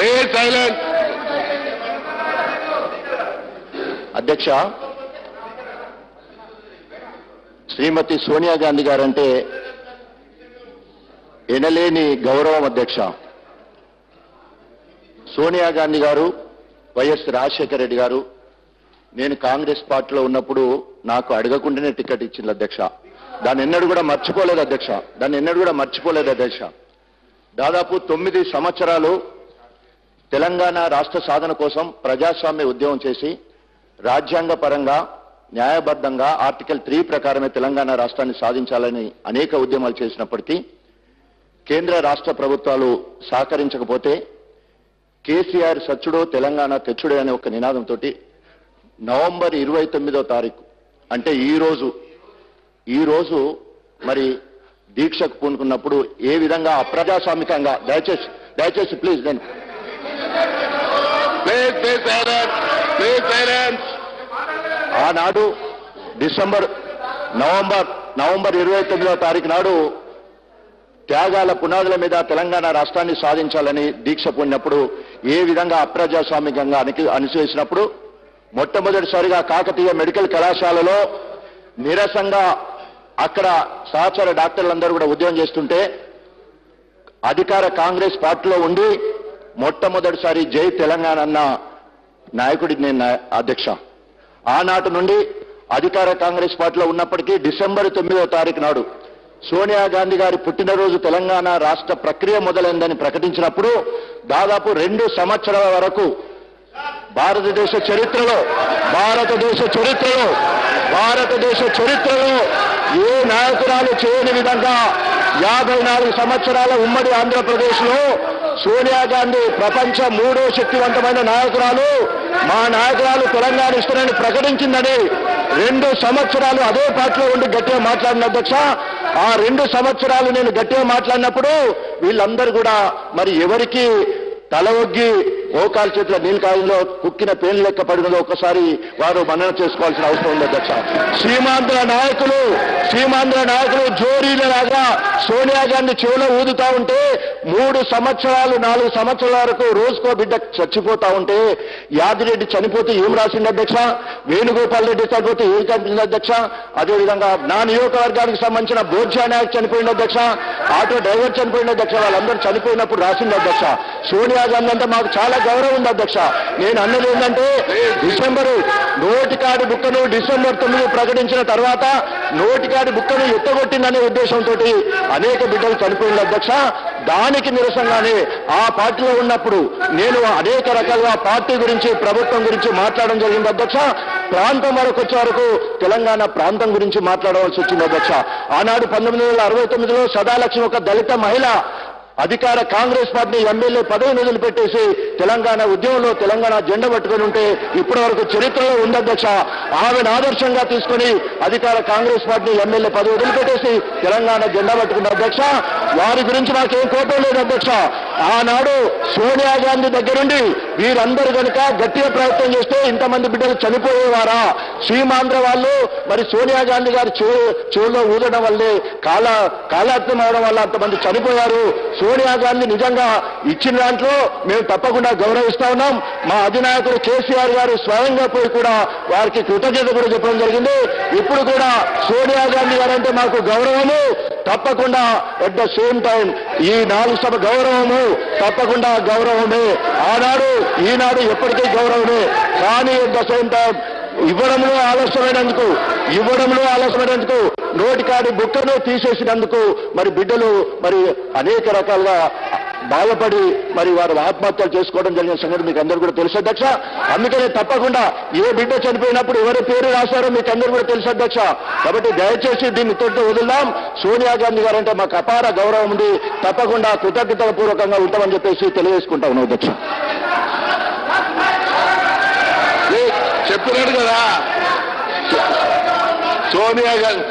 Please silence. అధ్యక్ష, శ్రీమతి Sonia Gandhi guarantee ఎనలేని గౌరవం అధ్యక్ష. సోనియా గాంధీ గారు, వైఎస్ రాజశేఖర రెడ్డి గారు నేను కాంగ్రెస్ పార్టీలో ఉన్నప్పుడు నాకు అడగకుండానే టికెట్ ఇచ్చింది అధ్యక్ష. దాన్ని ఎన్నడూ కూడా మర్చిపోలేదు అధ్యక్ష. దాదాపు 9 సంవత్సరాలు తెలంగాణ రాష్ట్ర సాధన కోసం ప్రజాస్వామ్య ఉద్యమం చేసి రాజ్యాంగ పరంగా న్యాయబద్ధంగా ఆర్టికల్ 3 ప్రకారమే తెలంగాణ రాష్ట్రాన్ని సాధించాలని అనేక ఉద్యమాలు చేసినప్పటికీ కేంద్ర రాష్ట్ర ప్రభుత్వాలు సహకరించకపోతే కేసీఆర్ సచ్చుడో తెలంగాణ తెచ్చుడే అనే ఒక నినాదంతో నవంబర్ 29వ తారీఖు అంటే ఈ రోజు మరి దీక్షకు పూనుకున్నప్పుడు ఏ విధంగా అప్రజాస్వామికంగా దయచేసి ప్లీజ్ నేను ఆనాడు నవంబర్ 29వ తారీఖు నాడు త్యాగాల పునాదుల మీద తెలంగాణ రాష్ట్రాన్ని సాధించాలని దీక్ష పూనినప్పుడు ఏ విధంగా అప్రజాస్వామికంగా అణిచివేసినప్పుడు మొట్టమొదటిసారిగా కాకతీయ మెడికల్ కళాశాలలో నిరసంగా అక్కడ సహచర డాక్టర్లందరూ కూడా ఉద్యమం చేస్తుంటే అధికార కాంగ్రెస్ పార్టీలో ఉండి మొట్టమొదటిసారి జై తెలంగాణ అన్న నాయకుడి నేను అధ్యక్ష. ఆనాటి నుండి అధికార కాంగ్రెస్ పార్టీలో ఉన్నప్పటికీ డిసెంబర్ 9వ తారీఖు నాడు సోనియా గాంధీ గారి పుట్టినరోజు తెలంగాణ రాష్ట్ర ప్రక్రియ మొదలైందని ప్రకటించినప్పుడు దాదాపు 2 సంవత్సరాల వరకు భారతదేశ చరిత్రలో ఏ నాయకురాలు చేయని విధంగా 54 సంవత్సరాల ఉమ్మడి ఆంధ్రప్రదేశ్లో సోనియా గాంధీ ప్రపంచ 3వ శక్తివంతమైన నాయకురాలు, మా నాయకురాలు తెలంగాణ ఇస్తారని ప్రకటించిందని 2 సంవత్సరాలు అదే పార్టీలో ఉండి గట్టిగా మాట్లాడిన అధ్యక్ష. ఆ 2 సంవత్సరాలు నేను గట్టిగా మాట్లాడినప్పుడు వీళ్ళందరూ కూడా మరి ఎవరికి తల ఒగ్గి ఓకాల చేతుల నీలకాయంలో కుక్కిన పేర్లు లెక్క పడినదో ఒకసారి వారు మన్నన చేసుకోవాల్సిన అవసరం ఉంది అధ్యక్ష. సీమాంధ్ర నాయకులు జోరీలలాగా సోనియా గాంధీ చెవులో ఊదుతా ఉంటే 3 సంవత్సరాలు 4 సంవత్సరాల వరకు రోజుకో బిడ్డ చచ్చిపోతా ఉంటే యాదిరెడ్డి చనిపోతే ఏం రాసింది అధ్యక్ష, వేణుగోపాల్ రెడ్డి చనిపోతే ఏం కనిపించింది అధ్యక్ష, అదేవిధంగా నా నియోజకవర్గానికి సంబంధించిన బోధ్యా నాయక్ చనిపోయింది అధ్యక్ష, ఆటో డ్రైవర్ చనిపోయింది అధ్యక్ష, వాళ్ళందరూ చనిపోయినప్పుడు రాసింది అధ్యక్ష. సోనియా గాంధీ అంటే మాకు చాలా గౌరవం ఉంది అధ్యక్ష. నేను అన్నది ఏంటంటే నోటికాడి బుక్కను డిసెంబర్ 9 ప్రకటించిన తర్వాత నోటికాడి బుక్కను ఎత్తగొట్టిందనే ఉద్దేశంతో అనేక బిడ్డలు చనిపోయింది అధ్యక్ష. దానికి నిరసనగానే ఆ పార్టీలో ఉన్నప్పుడు నేను అనేక రకాలుగా పార్టీ గురించి ప్రభుత్వం గురించి మాట్లాడడం జరిగింది అధ్యక్ష. ప్రాంతం వరకు వచ్చే వరకు తెలంగాణ ప్రాంతం గురించి మాట్లాడవలసి వచ్చింది అధ్యక్ష. ఆనాడు 1969లో సదాలక్ష్మి ఒక దళిత మహిళ అధికార కాంగ్రెస్ పార్టీ ఎమ్మెల్యే పదవిని వదిలిపెట్టేసి తెలంగాణ ఉద్యమంలో తెలంగాణ జెండా పట్టుకుని ఉంటే ఇప్పటి వరకు చరిత్రలో ఉంది అధ్యక్ష. ఆమెను ఆదర్శంగా తీసుకుని అధికార కాంగ్రెస్ పార్టీ ఎమ్మెల్యే పదవి వదిలిపెట్టేసి తెలంగాణ జెండా పట్టుకున్న అధ్యక్ష. వారి గురించి నాకేం కోపం లేదు అధ్యక్ష. ఆనాడు సోనియా గాంధీ దగ్గరుండి వీరందరూ కనుక గట్టిగా ప్రయత్నం చేస్తే ఇంతమంది బిడ్డలు చనిపోయేవారా? సీమాంధ్ర వాళ్ళు మరి సోనియా గాంధీ గారి చెవులో ఊదడం వల్లే కాలాత్మ అవడం వల్ల అంతమంది చనిపోయారు. సోనియా గాంధీ నిజంగా ఇచ్చిన దాంట్లో మేము తప్పకుండా గౌరవిస్తా ఉన్నాం. మా అధినాయకుడు కేసీఆర్ గారు స్వయంగా పోయి కూడా వారికి కృతజ్ఞత కూడా చెప్పడం జరిగింది. ఇప్పుడు కూడా సోనియా గాంధీ గారు అంటే మాకు గౌరవము తప్పకుండా. ఎట్ ద సేమ్ టైం ఈ 4 సభ గౌరవము తప్పకుండా గౌరవమే. ఆనాడు ఈనాడు ఎప్పటికీ గౌరవమే. కానీ ఎట్ ద సేమ్ టైం ఇవ్వడంలో ఆలస్యమైనందుకు నోటికాడి బుక్కను తీసేసినందుకు మరి బిడ్డలు మరి అనేక రకాలుగా బాధపడి మరి వారు ఆత్మహత్యలు చేసుకోవడం జరిగిన సంగతి మీకు అందరూ కూడా తెలుసు అధ్యక్ష. అందుకనే తప్పకుండా ఏ బిడ్డ చనిపోయినప్పుడు ఎవరి పేరు రాశారో మీకు అందరూ కూడా తెలుసు అధ్యక్ష. కాబట్టి దయచేసి దీన్ని తోటి వదిలాం. సోనియా గాంధీ గారు అంటే మాకు అపార గౌరవం ఉంది. తప్పకుండా కృతజ్ఞతల పూర్వకంగా ఉంటామని చెప్పేసి తెలియజేసుకుంటా ఉన్నాం అధ్యక్ష. చెప్పినాడు కదా సోనియా గాంధీ